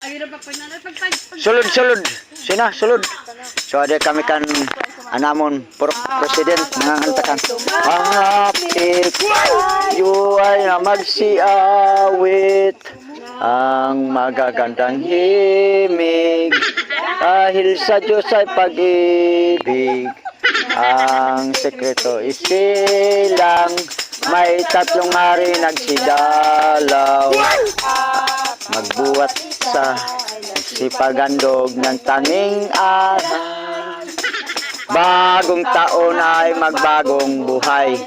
Sulod, sulod. Sina, sulod. So, ada kami kan anamon president nangantakan. Hapik, you ay na magsiawit ang magagandang himig. Dahil sa Diyos ay pag-ibig. Ang sekreto isilang may tatlong hari nagsidalaw. Magbuhat sa sipagandog ng tanging araw. Bagong taon ay magbagong buhay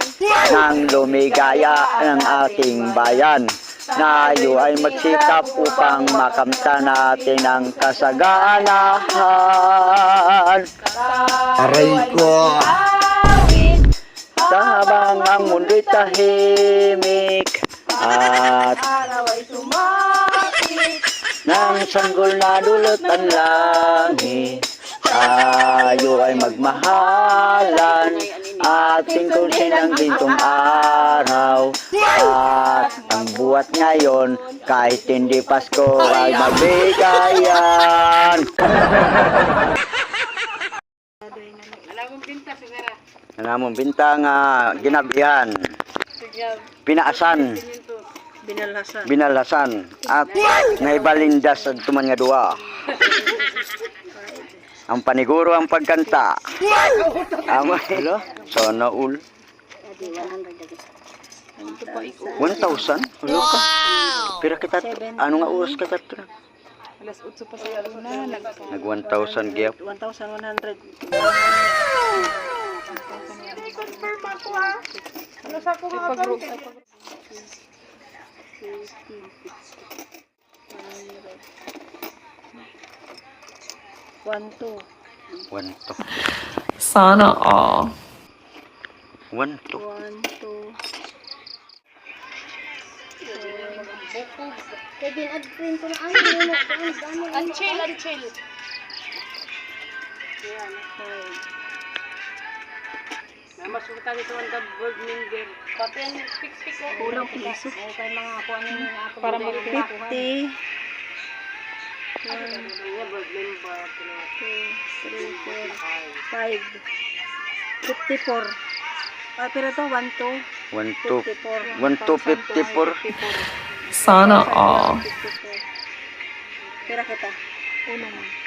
nang lumigaya ng ating bayan. Nayo ay magsikap upang makamta natin ang kasaganahan. Aray ko. Habang ang mundo'y tahimik at nang sanggol na dulot ang langit, tayo ay magmahalan at tingkulsin ang gintong araw. At ang buhat ngayon, kahit hindi Pasko, ay magbigayan. Namong binta nga ginabihan, pinaasan, binalhasan, at naibalindas at tuman nga duwa. Ang paniguro ang pagkanta. Ama, hello? Sana all. 1,000? Hello ka? Pira kita, ano nga oras ka tato? Alas 8 pa sa luna, Nag 1,000 gyap. 1,100. Ano sa ko mga pag 1, 2. 1, 2. Sana all. 1, 2. 1, 2. Kevin, ad-print ko na ano. Unchill, unchill. Masuta dito ang board member. Pati ang pick-pick ko. Kulang piso. Kaya mga kuha nyo na ako. Para mag-50. 1, 2, 3, 4, 5. 54. Pero to, 1, 2. 1, 2. 1, 2, 54. Sana all. 54. Pera kita. Uno man.